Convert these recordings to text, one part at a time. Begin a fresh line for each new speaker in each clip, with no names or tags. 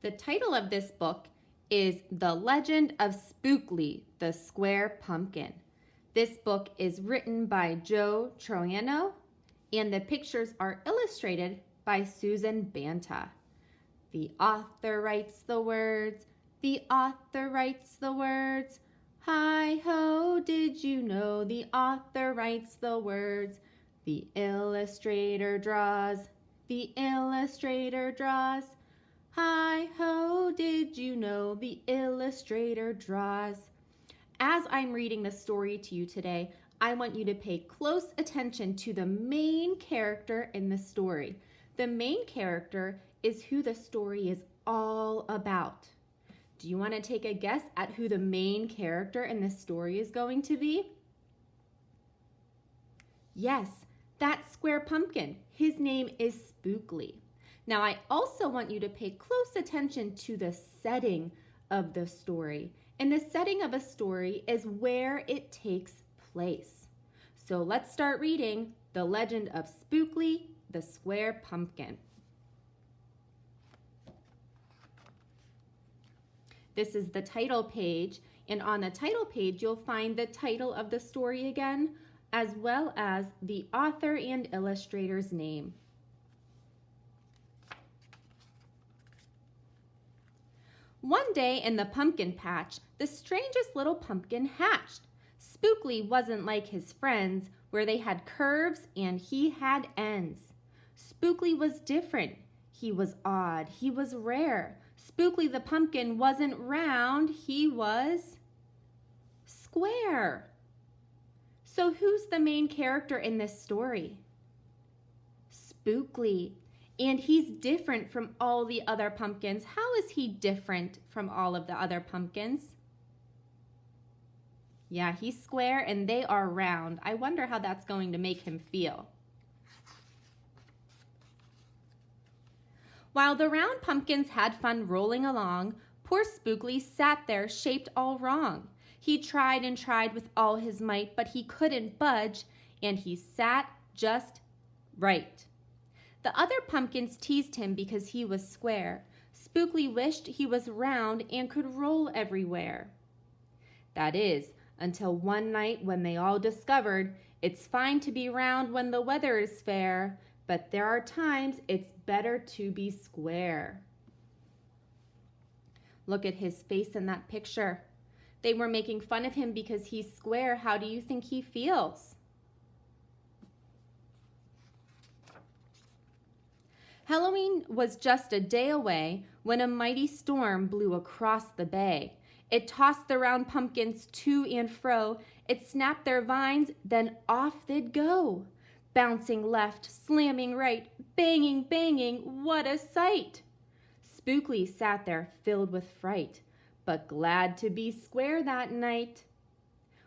The title of this book is The Legend of Spookly, the Square Pumpkin. This book is written by Joe Troiano, and the pictures are illustrated by Susan Banta. The author writes the words, the author writes the words. Hi-ho, did you know the author writes the words? The illustrator draws, the illustrator draws. Hi-ho, did you know the illustrator draws? As I'm reading the story to you today, I want you to pay close attention to the main character in the story. The main character is who the story is all about. Do you want to take a guess at who the main character in this story is going to be? Yes, that square pumpkin. His name is Spookly. Now, I also want you to pay close attention to the setting of the story. And the setting of a story is where it takes place. So let's start reading The Legend of Spookly, the Square Pumpkin. This is the title page, and on the title page, you'll find the title of the story again, as well as the author and illustrator's name. One day in the pumpkin patch, the strangest little pumpkin hatched. Spookly wasn't like his friends, where they had curves and he had ends. Spookly was different. He was odd. He was rare. Spookly the pumpkin wasn't round. He was square. So who's the main character in this story? Spookly. And he's different from all the other pumpkins. How is he different from all of the other pumpkins? Yeah, he's square and they are round. I wonder how that's going to make him feel. While the round pumpkins had fun rolling along, poor Spookly sat there shaped all wrong. He tried and tried with all his might, but he couldn't budge, and he sat just right. The other pumpkins teased him because he was square. Spookly wished he was round and could roll everywhere. That is, until one night when they all discovered it's fine to be round when the weather is fair, but there are times it's better to be square. Look at his face in that picture. They were making fun of him because he's square. How do you think he feels? Halloween was just a day away when a mighty storm blew across the bay. It tossed the round pumpkins to and fro. It snapped their vines, then off they'd go. Bouncing left, slamming right, banging, banging, what a sight! Spookly sat there filled with fright, but glad to be square that night.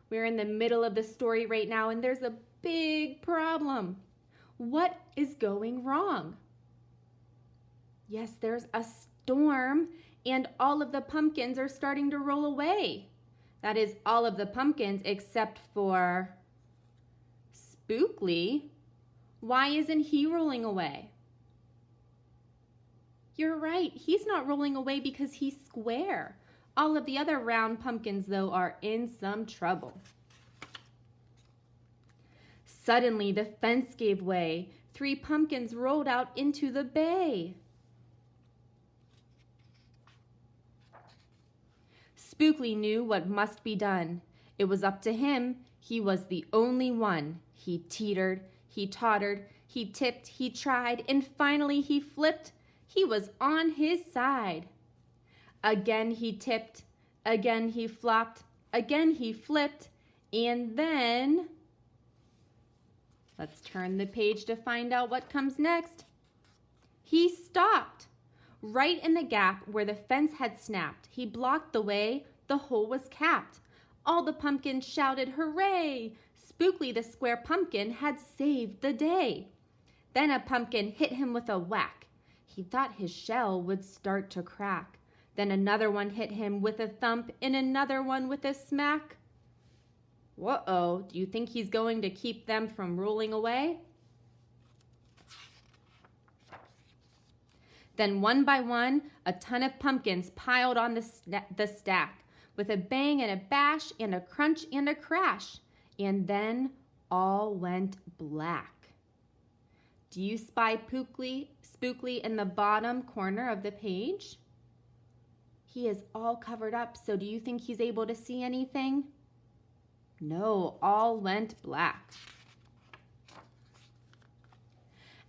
We're in the middle of the story right now, and there's a big problem. What is going wrong? Yes, there's a storm, and all of the pumpkins are starting to roll away. That is, all of the pumpkins except for Spookly. Why isn't he rolling away? You're right, he's not rolling away because he's square. All of the other round pumpkins, though, are in some trouble. Suddenly, the fence gave way. 3 pumpkins rolled out into the bay. Spookly knew what must be done. It was up to him. He was the only one. He teetered, he tottered, he tipped, he tried, and finally he flipped. He was on his side. Again he tipped, again he flopped, again he flipped, and then... Let's turn the page to find out what comes next. He stopped. Right in the gap where the fence had snapped, he blocked the way. The hole was capped. All the pumpkins shouted, "Hooray!" Spookly the square pumpkin had saved the day. Then a pumpkin hit him with a whack. He thought his shell would start to crack. Then another one hit him with a thump and another one with a smack. Uh-oh, do you think he's going to keep them from rolling away? Then one by one, a ton of pumpkins piled on the stack with a bang and a bash and a crunch and a crash. And then all went black. Do you spy Spookly in the bottom corner of the page? He is all covered up, so do you think he's able to see anything? No, all went black.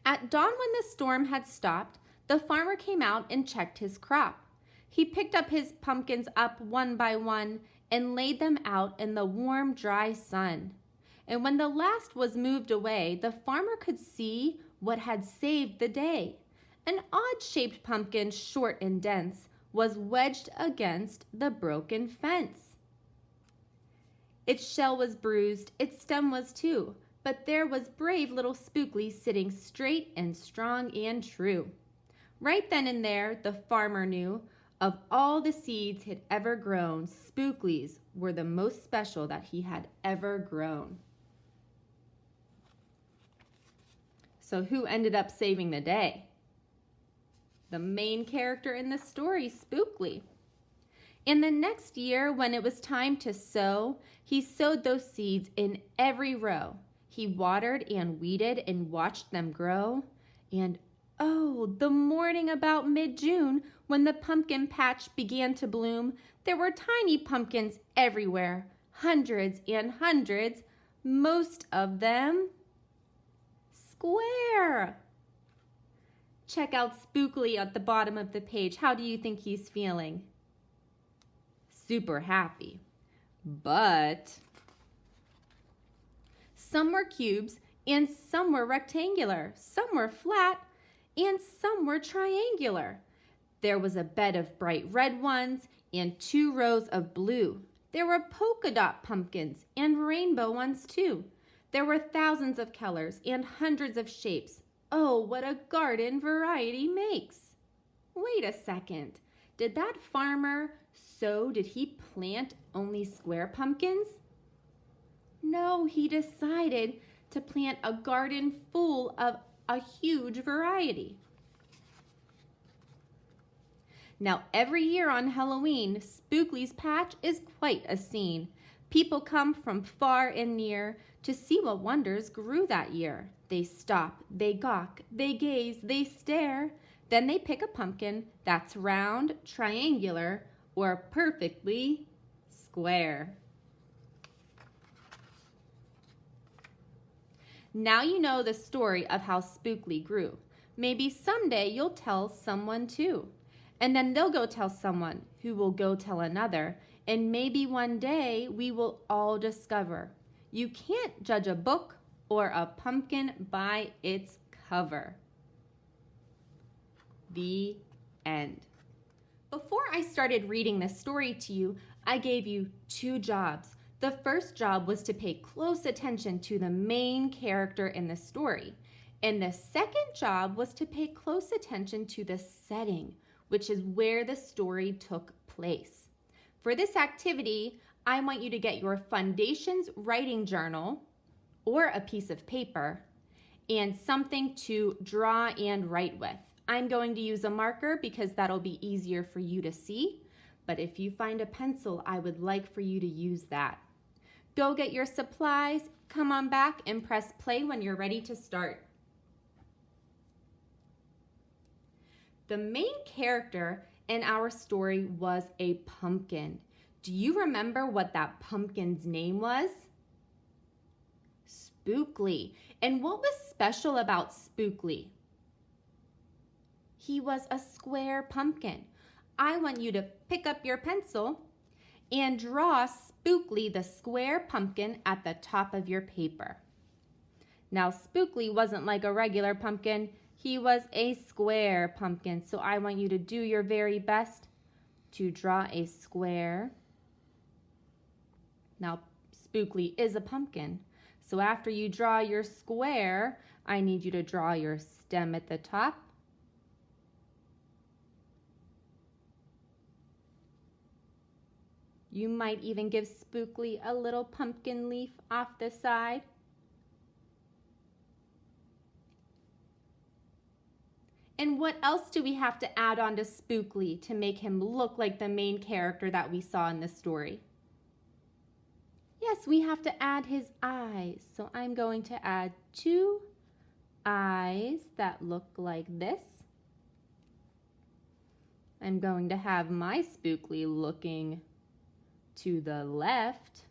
At dawn, when the storm had stopped, the farmer came out and checked his crop. He picked up his pumpkins up one by one and laid them out in the warm, dry sun. And when the last was moved away, the farmer could see what had saved the day. An odd-shaped pumpkin, short and dense, was wedged against the broken fence. Its shell was bruised, its stem was too, but there was brave little Spookly sitting straight and strong and true. Right then and there, the farmer knew, of all the seeds he'd ever grown, Spookly's were the most special that he had ever grown. So who ended up saving the day? The main character in the story, Spookly. In the next year, when it was time to sow, he sowed those seeds in every row. He watered and weeded and watched them grow. And oh, the morning about mid-June, when the pumpkin patch began to bloom, there were tiny pumpkins everywhere, hundreds and hundreds, most of them square. Check out Spookly at the bottom of the page. How do you think he's feeling? Super happy. But some were cubes and some were rectangular. Some were flat and some were triangular. There was a bed of bright red ones and 2 rows of blue. There were polka dot pumpkins and rainbow ones too. There were thousands of colors and hundreds of shapes. Oh, what a garden variety makes! Wait a second. Did that farmer did he plant only square pumpkins? No, he decided to plant a garden full of a huge variety. Now, every year on Halloween, Spookly's patch is quite a scene. People come from far and near to see what wonders grew that year. They stop, they gawk, they gaze, they stare. Then they pick a pumpkin that's round, triangular, or perfectly square. Now you know the story of how Spookly grew. Maybe someday you'll tell someone too. And then they'll go tell someone who will go tell another. And maybe one day we will all discover you can't judge a book or a pumpkin by its cover. The end. Before I started reading this story to you, I gave you 2 jobs. The first job was to pay close attention to the main character in the story. And the second job was to pay close attention to the setting, which is where the story took place. For this activity, I want you to get your Foundations writing journal or a piece of paper and something to draw and write with. I'm going to use a marker because that'll be easier for you to see. But if you find a pencil, I would like for you to use that. Go get your supplies, come on back, and press play when you're ready to start. The main character in our story was a pumpkin. Do you remember what that pumpkin's name was? Spookly. And what was special about Spookly? He was a square pumpkin. I want you to pick up your pencil and draw Spookly the square pumpkin at the top of your paper. Now, Spookly wasn't like a regular pumpkin. He was a square pumpkin. So I want you to do your very best to draw a square. Now, Spookly is a pumpkin. So after you draw your square, I need you to draw your stem at the top. You might even give Spookly a little pumpkin leaf off the side. And what else do we have to add on to Spookly to make him look like the main character that we saw in the story? Yes, we have to add his eyes. So I'm going to add 2 eyes that look like this. I'm going to have my Spookly looking to the left.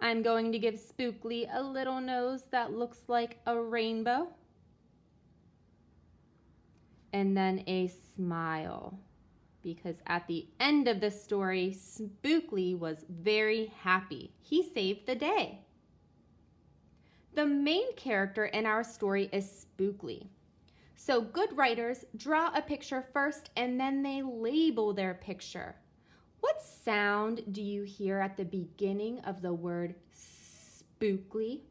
I'm going to give Spookly a little nose that looks like a rainbow. And then a smile, because at the end of the story, Spookly was very happy. He saved the day. The main character in our story is Spookly. So good writers draw a picture first and then they label their picture. What sound do you hear at the beginning of the word Spookly?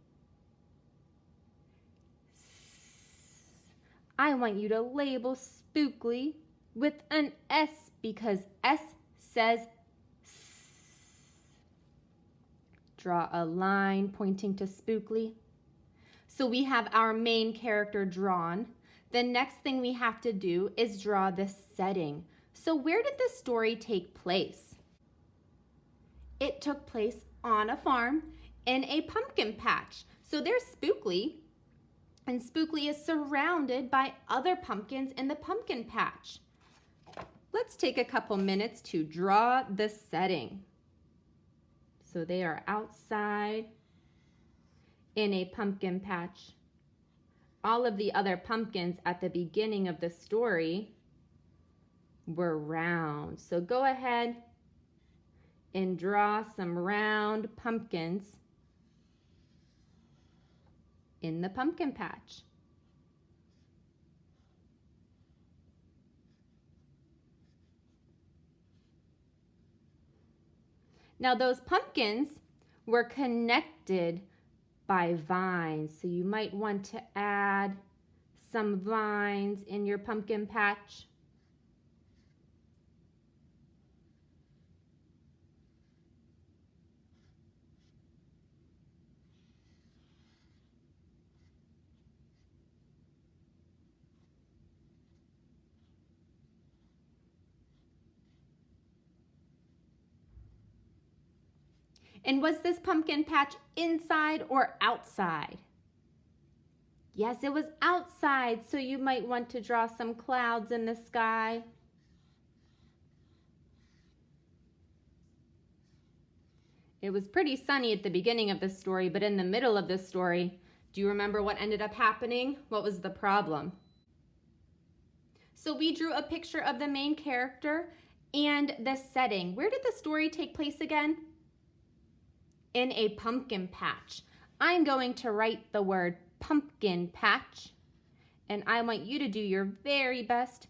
I want you to label Spookly with an S because S says S. Draw a line pointing to Spookly. So we have our main character drawn. The next thing we have to do is draw the setting. So where did the story take place? It took place on a farm in a pumpkin patch. So there's Spookly. And Spookly is surrounded by other pumpkins in the pumpkin patch. Let's take a couple minutes to draw the setting. So they are outside in a pumpkin patch. All of the other pumpkins at the beginning of the story were round. So go ahead and draw some round pumpkins in the pumpkin patch. Now those pumpkins were connected by vines, so you might want to add some vines in your pumpkin patch. And was this pumpkin patch inside or outside? Yes, it was outside, so you might want to draw some clouds in the sky. It was pretty sunny at the beginning of the story, but in the middle of the story, do you remember what ended up happening? What was the problem? So we drew a picture of the main character and the setting. Where did the story take place again? In a pumpkin patch. I'm going to write the word pumpkin patch, and I want you to do your very best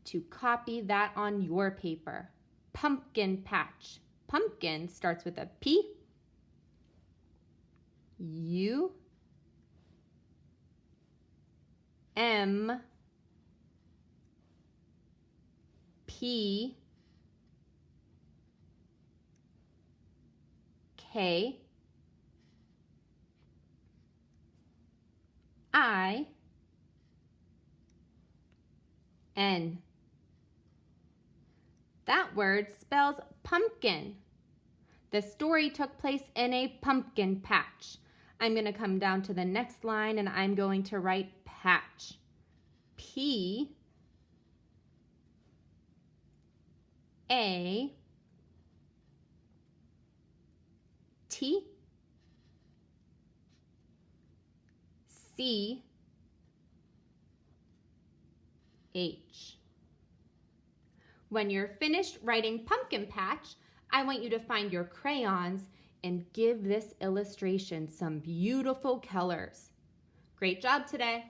to copy that on your paper. Pumpkin patch. Pumpkin starts with a P, U, M, P, K, I, N. That word spells pumpkin. The story took place in a pumpkin patch. I'm going to come down to the next line and I'm going to write patch. P, A, T, C, H. When you're finished writing pumpkin patch, I want you to find your crayons and give this illustration some beautiful colors. Great job today.